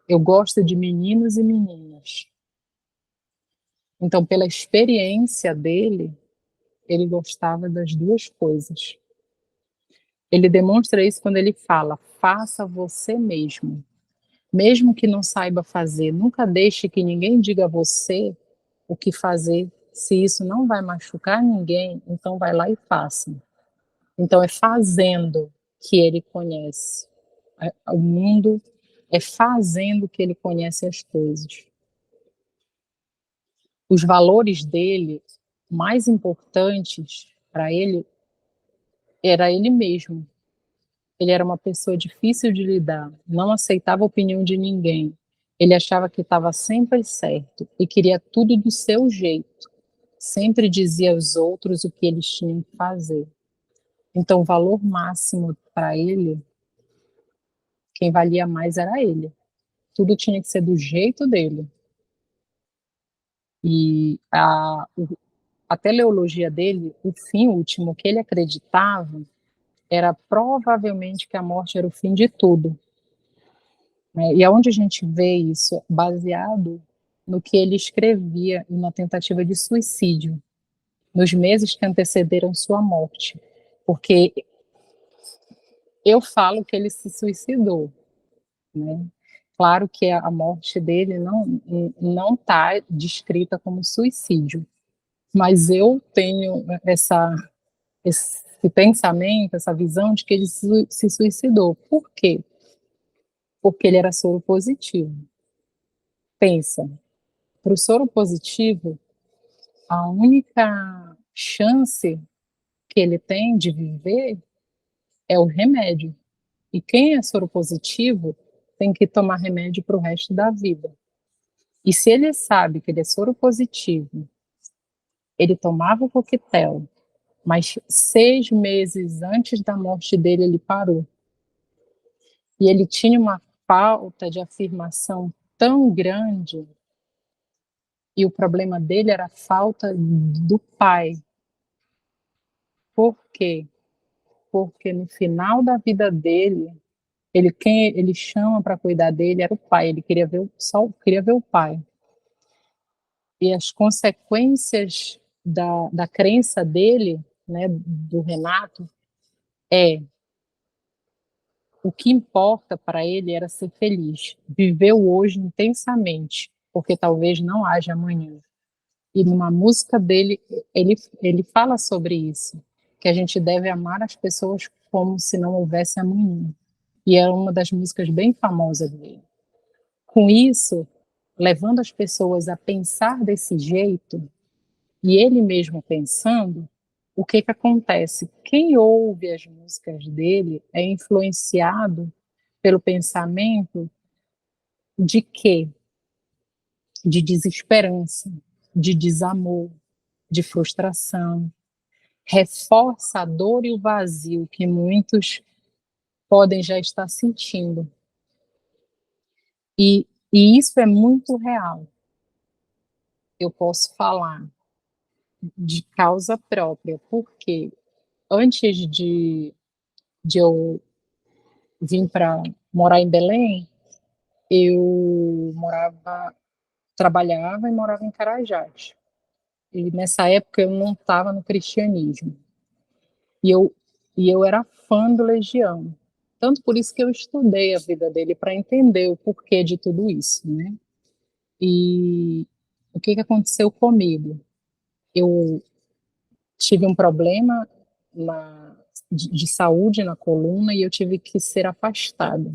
eu gosto de meninos e meninas. Então, pela experiência dele, ele gostava das duas coisas. Ele demonstra isso quando ele fala, faça você mesmo. Mesmo que não saiba fazer, nunca deixe que ninguém diga a você o que fazer. Se isso não vai machucar ninguém, então vai lá e faça. Então é fazendo que ele conhece o mundo, é fazendo que ele conhece as coisas. Os valores dele mais importantes para ele era ele mesmo. Ele era uma pessoa difícil de lidar, não aceitava a opinião de ninguém. Ele achava que estava sempre certo e queria tudo do seu jeito. Sempre dizia aos outros o que eles tinham que fazer. Então, o valor máximo para ele, quem valia mais era ele. Tudo tinha que ser do jeito dele. E a teleologia dele, o fim último que ele acreditava, era provavelmente que a morte era o fim de tudo. Né? E aonde a gente vê isso? Baseado no que ele escrevia em uma tentativa de suicídio, nos meses que antecederam sua morte. Porque eu falo que ele se suicidou, né? Claro que a morte dele não está descrita como suicídio, mas eu tenho esse pensamento, essa visão de que ele se suicidou. Por quê? Porque ele era soro positivo. Pensa, para o soro positivo, a única chance que ele tem de viver é o remédio. E quem é soro positivo tem que tomar remédio para o resto da vida. E se ele sabe que ele é soro positivo, ele tomava o coquetel, mas 6 meses antes da morte dele, ele parou. E ele tinha uma falta de afirmação tão grande, e o problema dele era a falta do pai. Por quê? Porque no final da vida dele, quem ele chama para cuidar dele era o pai, ele só queria ver o pai. E as consequências da crença dele, né, do Renato, o que importa para ele era ser feliz, viver o hoje intensamente, porque talvez não haja amanhã. E numa música dele, ele fala sobre isso, que a gente deve amar as pessoas como se não houvesse amanhã. E é uma das músicas bem famosas dele. Com isso, levando as pessoas a pensar desse jeito, E ele mesmo pensando, o que que acontece? Quem ouve as músicas dele é influenciado pelo pensamento de quê? De desesperança, de desamor, de frustração, reforça a dor e o vazio que muitos podem já estar sentindo. E isso é muito real. Eu posso falar de causa própria, porque antes de eu vir para morar em Belém, eu trabalhava e morava em Carajás. E nessa época eu não estava no cristianismo. E eu, e eu era fã do Legião. Tanto por isso que eu estudei a vida dele para entender o porquê de tudo isso, né? E o que que aconteceu comigo? Eu tive um problema de saúde na coluna e eu tive que ser afastada.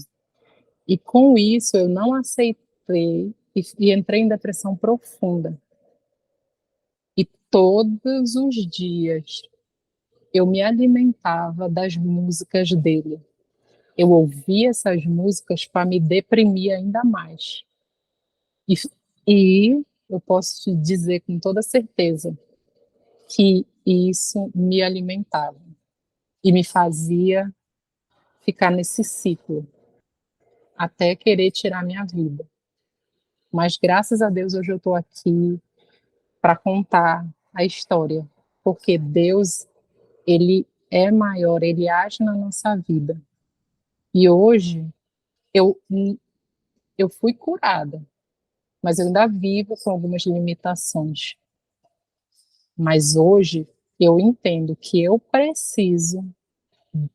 E com isso eu não aceitei e entrei em depressão profunda. E todos os dias eu me alimentava das músicas dele. Eu ouvia essas músicas para me deprimir ainda mais. E, e eu posso te dizer com toda certeza que isso me alimentava e me fazia ficar nesse ciclo até querer tirar minha vida. Mas graças a Deus hoje eu estou aqui para contar a história, porque Deus, ele é maior, ele age na nossa vida. E hoje eu eu fui curada, mas eu ainda vivo com algumas limitações. Mas hoje eu entendo que eu preciso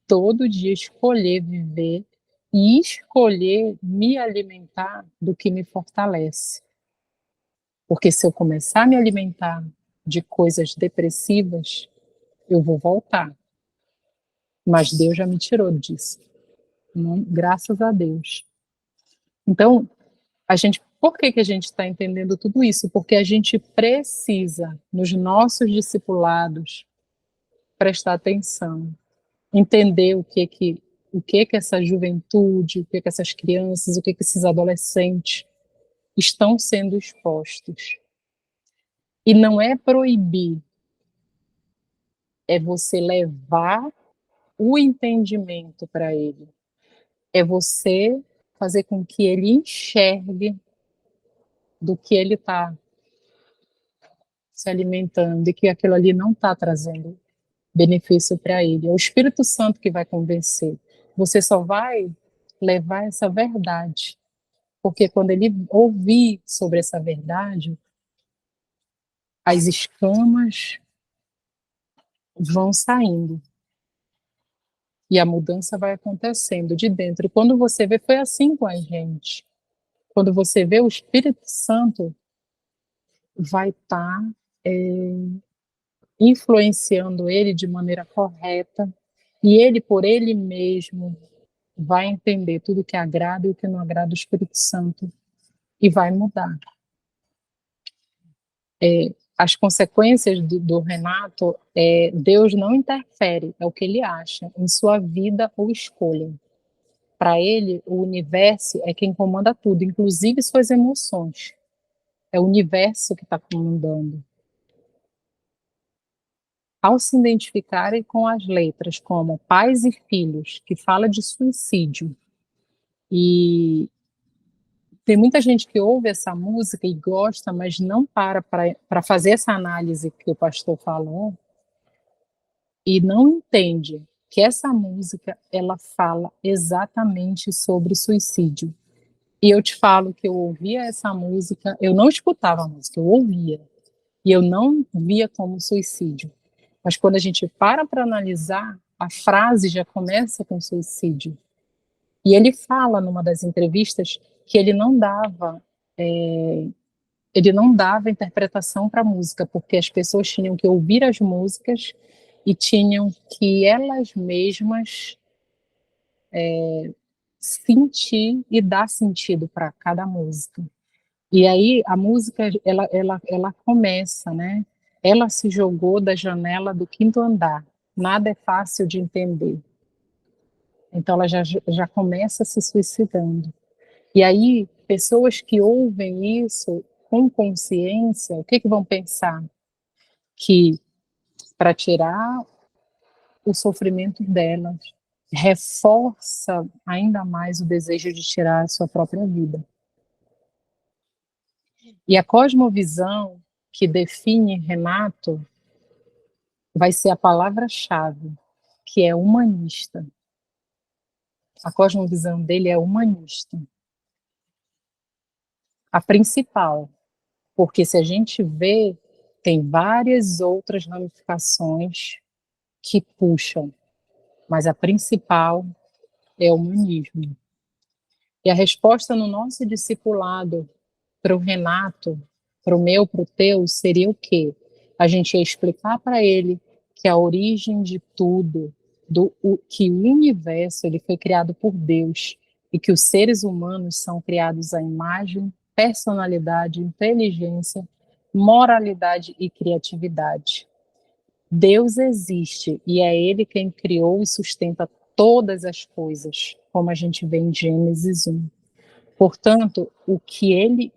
todo dia escolher viver e escolher me alimentar do que me fortalece. Porque se eu começar a me alimentar de coisas depressivas, eu vou voltar. Mas Deus já me tirou disso. Não, graças a Deus. Então, por que que a gente está entendendo tudo isso? Porque a gente precisa, nos nossos discipulados, prestar atenção, entender o que que essa juventude, o que que essas crianças, o que que esses adolescentes estão sendo expostos. E não é proibir, é você levar o entendimento para ele. É você fazer com que ele enxergue do que ele está se alimentando e que aquilo ali não está trazendo benefício para ele. É o Espírito Santo que vai convencer. Você só vai levar essa verdade, porque quando ele ouvir sobre essa verdade, as escamas vão saindo e a mudança vai acontecendo de dentro. E quando você vê, foi assim com a gente. Quando você vê, o Espírito Santo vai estar influenciando ele de maneira correta e ele, por ele mesmo, vai entender tudo que agrada e o que não agrada o Espírito Santo e vai mudar. As consequências do Renato, Deus não interfere, é o que ele acha, em sua vida ou escolha. Para ele, o universo é quem comanda tudo, inclusive suas emoções. É o universo que está comandando. Ao se identificarem com as letras como Pais e Filhos, que fala de suicídio, e tem muita gente que ouve essa música e gosta, mas não para fazer essa análise que o pastor falou, e não entende que essa música ela fala exatamente sobre suicídio. E eu te falo que eu ouvia essa música, eu não escutava a música, eu ouvia, e eu não via como suicídio. Mas quando a gente para analisar, a frase já começa com suicídio. E ele fala numa das entrevistas que ele não dava interpretação para a música, porque as pessoas tinham que ouvir as músicas e tinham que elas mesmas sentir e dar sentido para cada música. E aí a música ela começa, né? Ela se jogou da janela do 5º andar. Nada é fácil de entender. Então ela já começa se suicidando. E aí, pessoas que ouvem isso com consciência, o que vão pensar? Que para tirar o sofrimento delas, reforça ainda mais o desejo de tirar a sua própria vida. E a cosmovisão que define Renato vai ser a palavra-chave, que é humanista. A cosmovisão dele é humanista. A principal, porque se a gente vê, tem várias outras ramificações que puxam, mas a principal é o humanismo. E a resposta no nosso discipulado para o Renato, para o meu, para o teu, seria o quê? A gente ia explicar para ele que a origem de tudo, que o universo ele foi criado por Deus e que os seres humanos são criados à imagem, personalidade, inteligência, moralidade e criatividade. Deus existe e é Ele quem criou e sustenta todas as coisas, como a gente vê em Gênesis 1. Portanto, o que Ele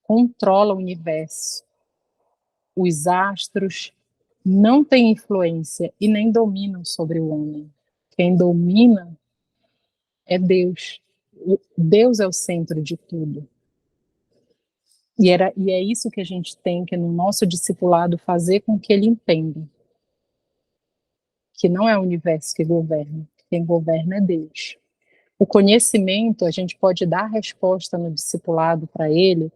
controla o universo, os astros, não têm influência e nem dominam sobre o homem. Quem domina é Deus. Deus é o centro de tudo. E é isso que a gente tem que, no nosso discipulado, fazer com que ele entenda. Que não é o universo que governa. Quem governa é Deus. O conhecimento, a gente pode dar resposta no discipulado para ele,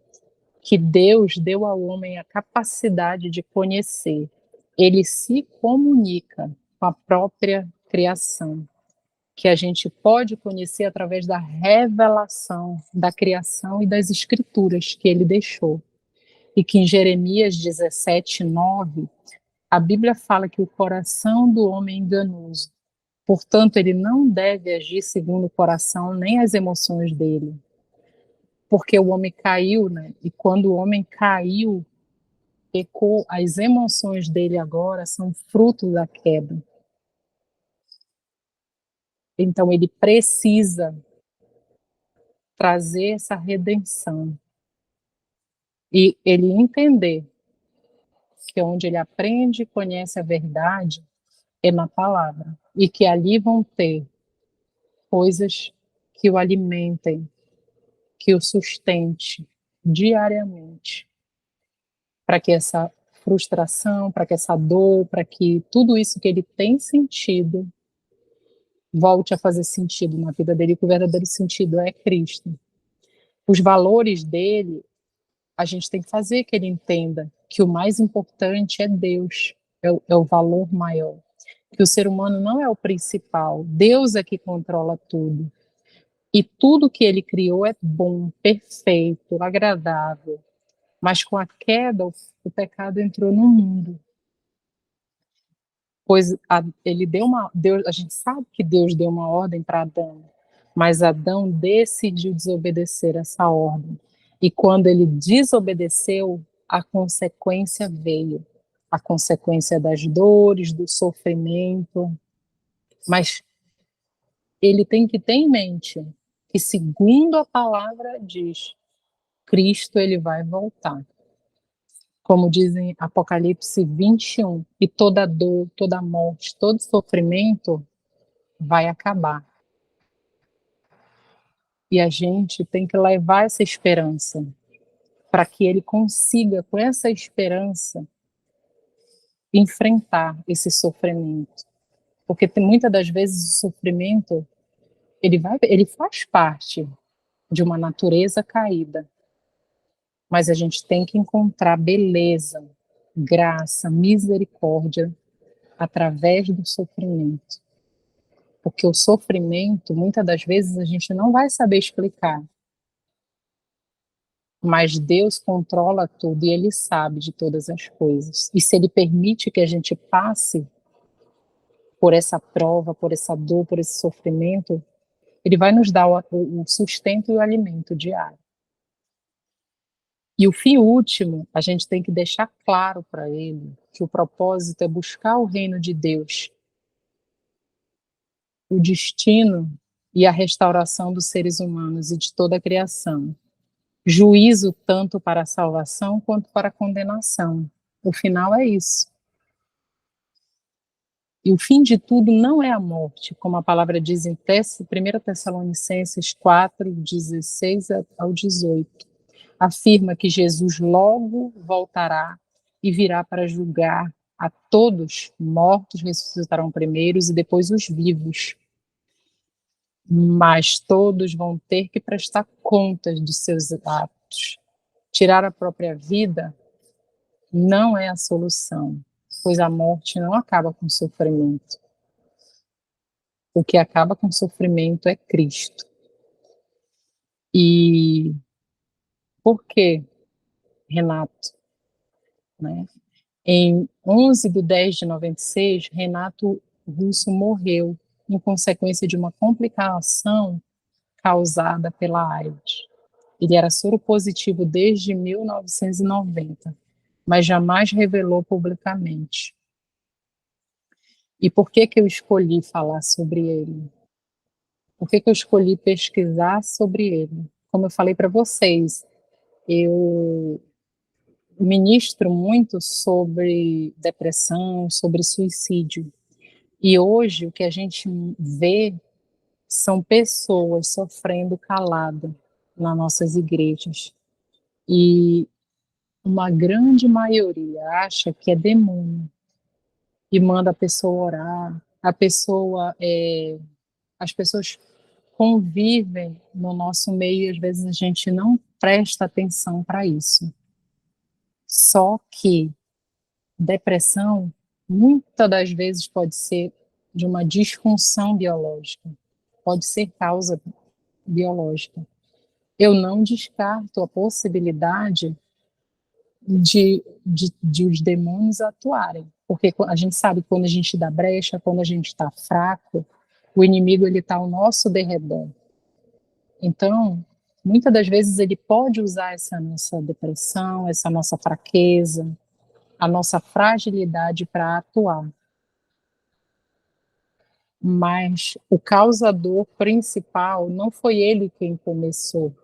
que Deus deu ao homem a capacidade de conhecer. Ele se comunica com a própria criação, que a gente pode conhecer através da revelação da criação e das escrituras que ele deixou. E que em Jeremias 17:9, a Bíblia fala que o coração do homem é enganoso. Portanto, ele não deve agir segundo o coração nem as emoções dele. Porque o homem caiu, né? E quando o homem caiu, pecou, as emoções dele agora são fruto da queda. Então ele precisa trazer essa redenção. E ele entender que onde ele aprende e conhece a verdade é na palavra. E que ali vão ter coisas que o alimentem, que o sustente diariamente, para que essa frustração, para que essa dor, para que tudo isso que ele tem sentido volte a fazer sentido na vida dele, que o verdadeiro sentido é Cristo. Os valores dele, a gente tem que fazer que ele entenda que o mais importante é Deus, é o valor maior. Que o ser humano não é o principal, Deus é que controla tudo. E tudo que ele criou é bom, perfeito, agradável. Mas com a queda, o pecado entrou no mundo. Pois a gente sabe que Deus deu uma ordem para Adão, mas Adão decidiu desobedecer essa ordem. E quando ele desobedeceu, a consequência veio. A consequência das dores, do sofrimento. Mas ele tem que ter em mente que, segundo a palavra diz, Cristo ele vai voltar. Como diz em Apocalipse 21, e toda dor, toda morte, todo sofrimento vai acabar. E a gente tem que levar essa esperança para que ele consiga, com essa esperança, enfrentar esse sofrimento. Porque muitas das vezes o sofrimento ele faz parte de uma natureza caída. Mas a gente tem que encontrar beleza, graça, misericórdia através do sofrimento. Porque o sofrimento, muitas das vezes, a gente não vai saber explicar. Mas Deus controla tudo e Ele sabe de todas as coisas. E se Ele permite que a gente passe por essa prova, por essa dor, por esse sofrimento, Ele vai nos dar o sustento e o alimento diário. E o fim último, a gente tem que deixar claro para ele que o propósito é buscar o reino de Deus, o destino e a restauração dos seres humanos e de toda a criação. Juízo tanto para a salvação quanto para a condenação. O final é isso. E o fim de tudo não é a morte, como a palavra diz em 1 Tessalonicenses 4, 16 ao 18. Afirma que Jesus logo voltará e virá para julgar a todos. Mortos ressuscitarão primeiros e depois os vivos. Mas todos vão ter que prestar contas dos seus atos. Tirar a própria vida não é a solução, pois a morte não acaba com o sofrimento. O que acaba com o sofrimento é Cristo. E por quê, Renato? Né? Em 11/10/96, Renato Russo morreu em consequência de uma complicação causada pela AIDS. Ele era soropositivo desde 1990, mas jamais revelou publicamente. E por que que eu escolhi falar sobre ele? Por que que eu escolhi pesquisar sobre ele? Como eu falei para vocês, eu ministro muito sobre depressão, sobre suicídio. E hoje o que a gente vê são pessoas sofrendo calada nas nossas igrejas. E uma grande maioria acha que é demônio e manda a pessoa orar. As pessoas convivem no nosso meio e às vezes a gente não presta atenção para isso. Só que depressão, muitas das vezes pode ser de uma disfunção biológica, pode ser causa biológica. Eu não descarto a possibilidade de os demônios atuarem, porque a gente sabe que quando a gente dá brecha, quando a gente está fraco, o inimigo ele está ao nosso derredor. Então, muitas das vezes ele pode usar essa nossa depressão, essa nossa fraqueza, a nossa fragilidade para atuar. Mas o causador principal não foi ele quem começou.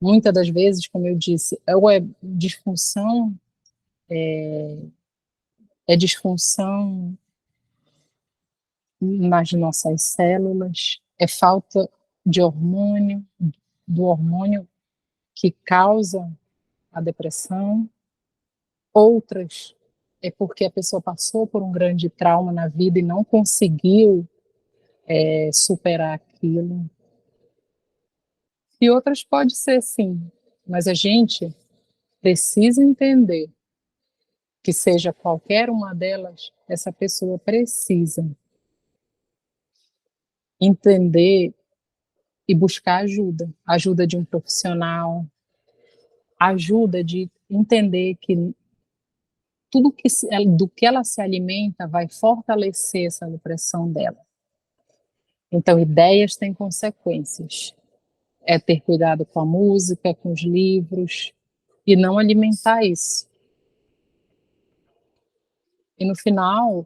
Muitas das vezes, como eu disse, disfunção, é disfunção nas nossas células, é falta de hormônio, do hormônio que causa a depressão. Outras é porque a pessoa passou por um grande trauma na vida e não conseguiu superar aquilo. E outras pode ser sim, mas a gente precisa entender que seja qualquer uma delas, essa pessoa precisa entender e buscar ajuda, ajuda de um profissional, ajuda de entender que tudo do que ela se alimenta vai fortalecer essa depressão dela. Então, ideias têm consequências. É ter cuidado com a música, com os livros, e não alimentar isso. E no final,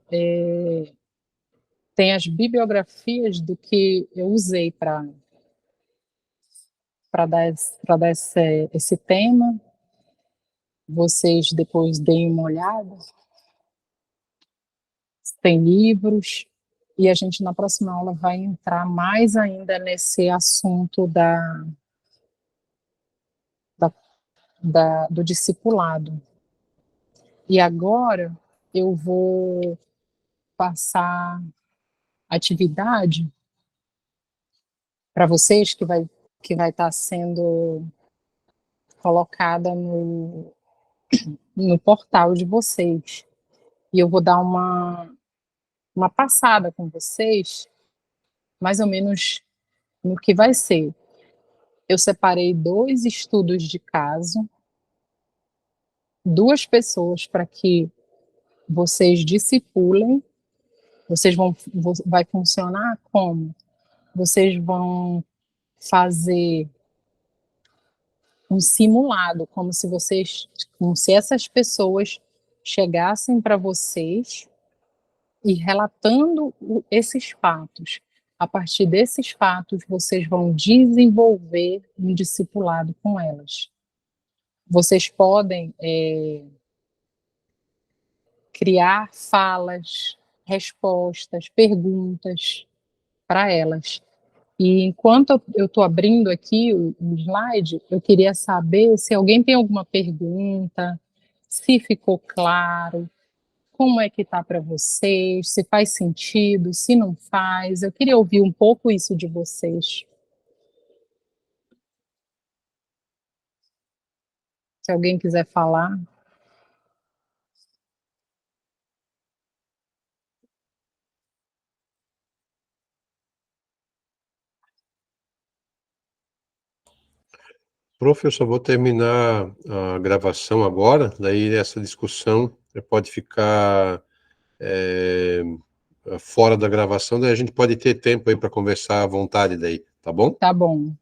tem as bibliografias do que eu usei para dar esse tema. Vocês depois deem uma olhada. Tem livros. E a gente, na próxima aula, vai entrar mais ainda nesse assunto do discipulado. E agora eu vou passar atividade para vocês que vai estar sendo colocada no portal de vocês. E eu vou dar uma passada com vocês, mais ou menos no que vai ser. Eu separei 2 estudos de caso, 2 pessoas para que vocês discipulem. Vai funcionar como? Vocês vão fazer um simulado, como se essas pessoas chegassem para vocês e relatando esses fatos. A partir desses fatos, vocês vão desenvolver um discipulado com elas. Vocês podem criar falas, respostas, perguntas para elas. E enquanto eu estou abrindo aqui o slide, eu queria saber se alguém tem alguma pergunta, se ficou claro, como é que está para vocês, se faz sentido, se não faz. Eu queria ouvir um pouco isso de vocês. Se alguém quiser falar. Professor, vou terminar a gravação agora, daí essa discussão pode ficar fora da gravação, daí a gente pode ter tempo aí para conversar à vontade daí, tá bom? Tá bom.